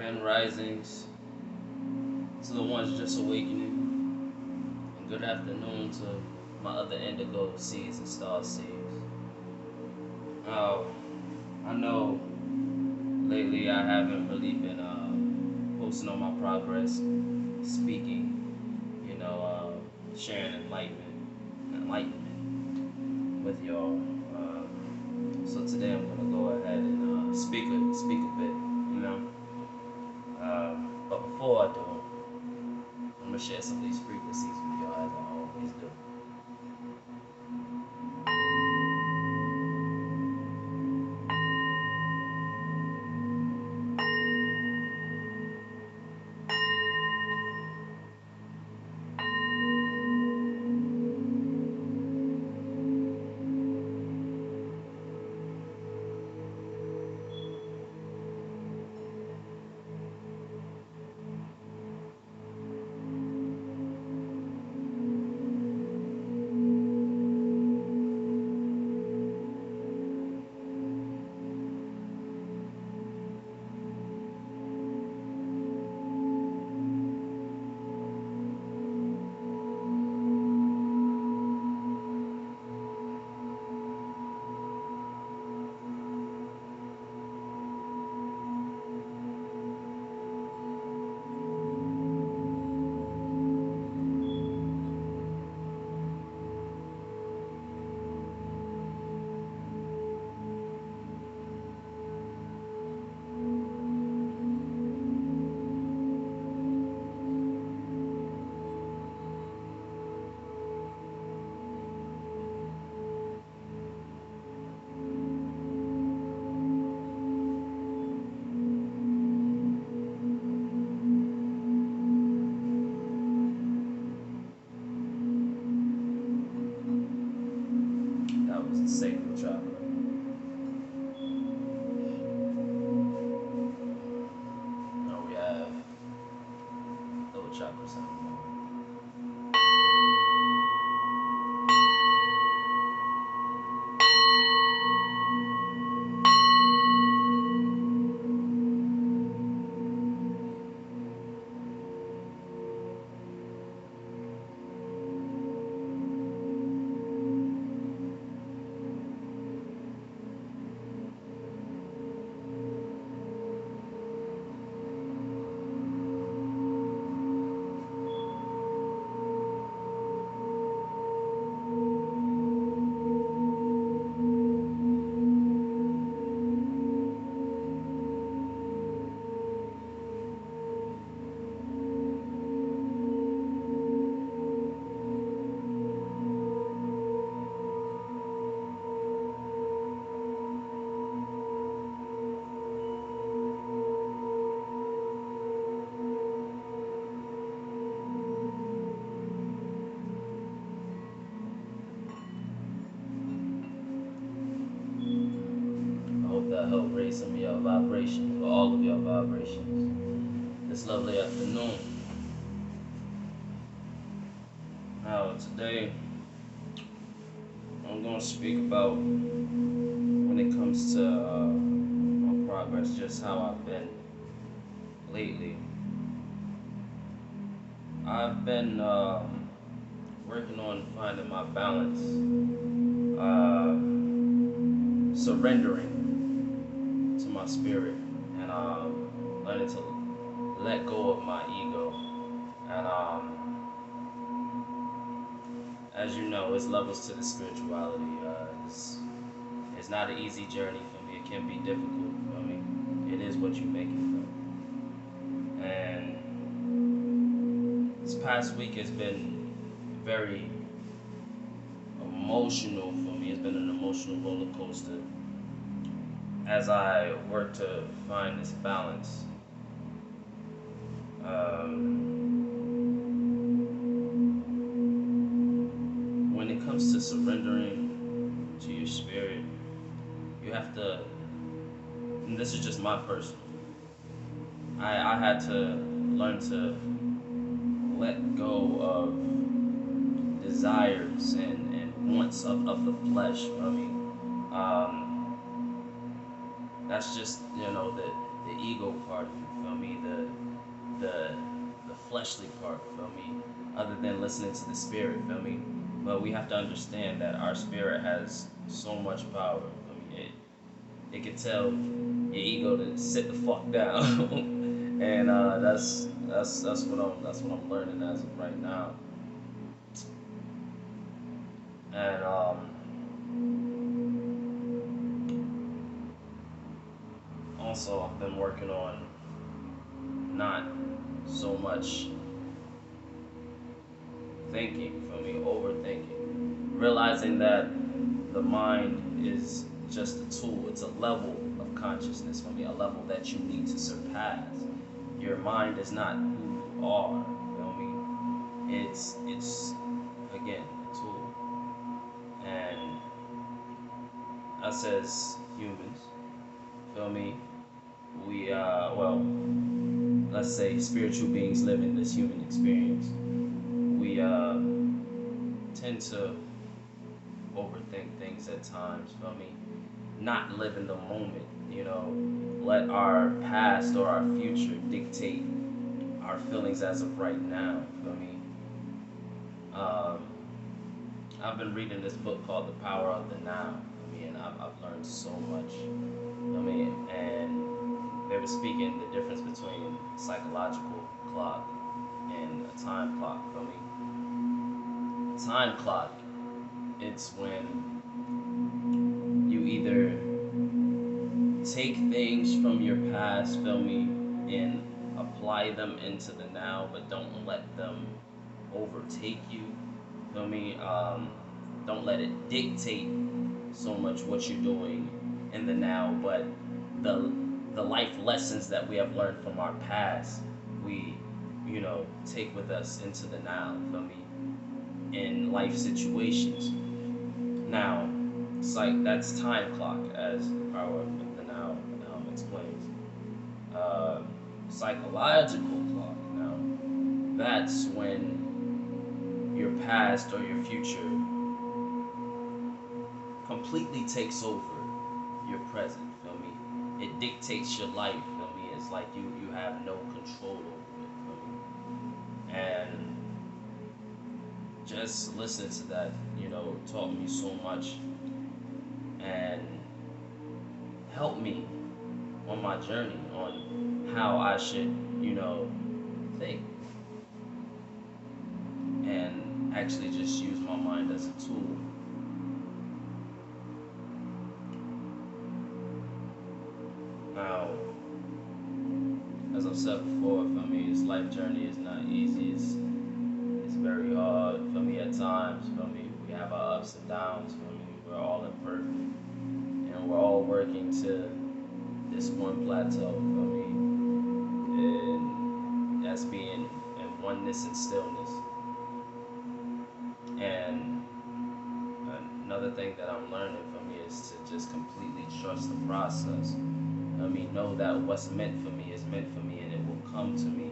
Grand risings to the ones just awakening, and good afternoon to my other indigo seeds and star seeds. Now, I know lately I haven't really been posting on my progress, speaking, sharing enlightenment with y'all. So today I'm gonna go ahead and speak a bit, you know. Uh, but before I do, I'm gonna share some of these frequencies with y'all as I always do. That was the sacral chakra. Now we have lower chakra sound. I hope that helped raise some of your vibrations, or all of your vibrations, this lovely afternoon. Now, today, I'm going to speak about when it comes to my progress, just how I've been lately. I've been working on finding my balance, surrendering to my spirit, and learning to let go of my ego. And as you know, it's levels to the spirituality. It's not an easy journey for me. It can be difficult for me. It is what you make it though. And this past week has been very emotional for me. It's been an emotional roller coaster as I work to find this balance. When it comes to surrendering to your spirit, you have to, and this is just my personal, I had to learn to let go of desires and wants of the flesh. I mean, that's just, that the ego part of you, feel me? The the fleshly part, feel me? Other than listening to the spirit, feel me? But we have to understand that our spirit has so much power. Feel me? It can tell your ego to sit the fuck down, and that's what I'm learning as of right now. And also I've been working on not so much thinking, feel me, overthinking, realizing that the mind is just a tool. It's a level of consciousness, feel me, a level that you need to surpass. Your mind is not who you are, feel me. It's again a tool, and us as humans, feel me, we well, let's say spiritual beings living this human experience, we tend to overthink things at times, feel me? Not live in the moment, you know, let our past or our future dictate our feelings as of right now, feel me? Um, I've been reading this book called The Power of the Now, I mean, and I've learned so much, I mean, and they were speaking the difference between psychological clock and a time clock, feel me? A time clock, it's when you either take things from your past, feel me, and apply them into the now, but don't let them overtake you, feel me? Don't let it dictate so much what you're doing in the now, but the the life lessons that we have learned from our past, we, you know, take with us into the now, feel me? In life situations. Now, it's like that's time clock, as the power of the now explains. Uh, Psychological clock. Now, that's when your past or your future completely takes over your present. Feel me? It dictates your life. Feel me? It's like you have no control over it. Feel me? And just listening to that, you know, taught me so much and helped me on my journey on how I should, you know, think and actually just use my mind as a tool. Now, as I've said before, for me, this life journey is not easy. It's very hard for me at times. For me, we have our ups and downs. For me, we're all imperfect, and we're all working to this one plateau. For me, and that's being in oneness and stillness. And another thing that I'm learning for me is to just completely trust the process. I mean, know that what's meant for me is meant for me, and it will come to me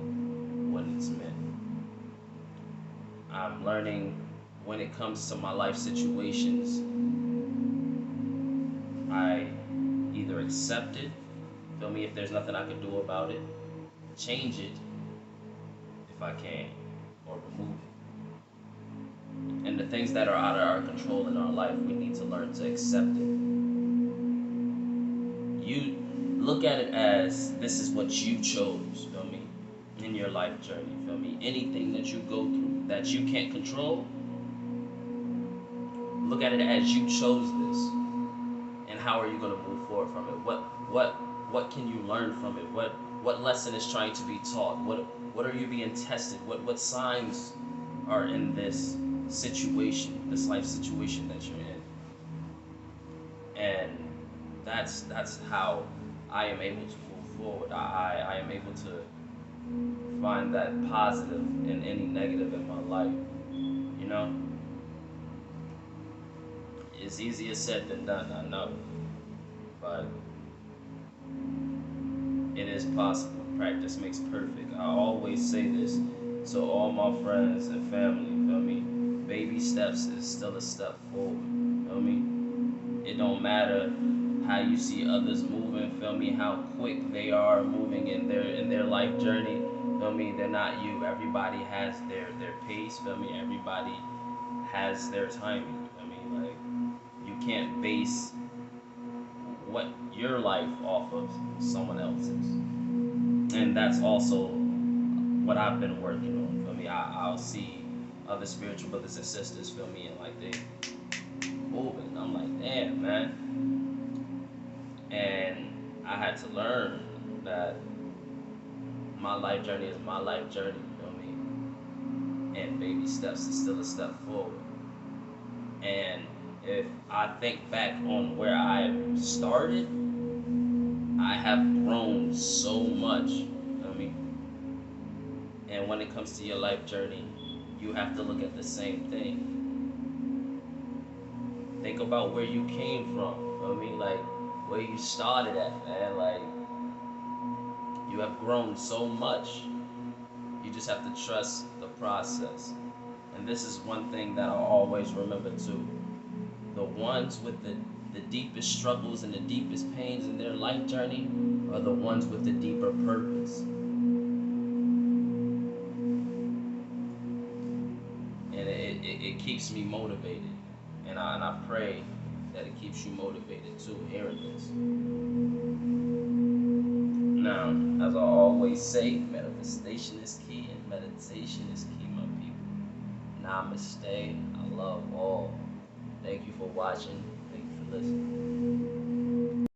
when it's meant. I'm learning when it comes to my life situations, I either accept it, feel me, if there's nothing I can do about it, change it if I can, or remove it. And the things that are out of our control in our life, we need to learn to accept it. You look at it as this is what you chose, feel me, in your life journey, feel me. Anything that you go through that you can't control, look at it as you chose this, and how are you going to move forward from it? What can you learn from it? What lesson is trying to be taught? What are you being tested? What signs are in this situation, this life situation that you're in? And that's how I am able to move forward. I am able to find that positive in any negative in my life. You know, it's easier said than done, I know, but it is possible. Practice makes perfect. I always say this to all my friends and family, feel me? Baby steps is still a step forward, feel me? It don't matter how you see others moving, feel me, how quick they are moving in their life journey, feel me, they're not you. Everybody has their pace, feel me, everybody has their timing. I mean, like, you can't base what your life off of someone else's. And that's also what I've been working on. Feel me, I'll see other spiritual brothers and sisters, feel me, and like they moving. I'm like, damn, man. And I had to learn that my life journey is my life journey, feel me? And baby steps is still a step forward. And if I think back on where I started, I have grown so much. I mean, and when it comes to your life journey, you have to look at the same thing. Think about where you came from. I mean, like where you started at, man. Like you have grown so much. You just have to trust the process. And this is one thing that I'll always remember too. The ones with the deepest struggles and the deepest pains in their life journey are the ones with the deeper purpose. And it keeps me motivated. And I pray that it keeps you motivated too, hearing this. Now, as I always say, manifestation is key and meditation is key, my people. Namaste. I love all. Thank you for watching. Thank you for listening.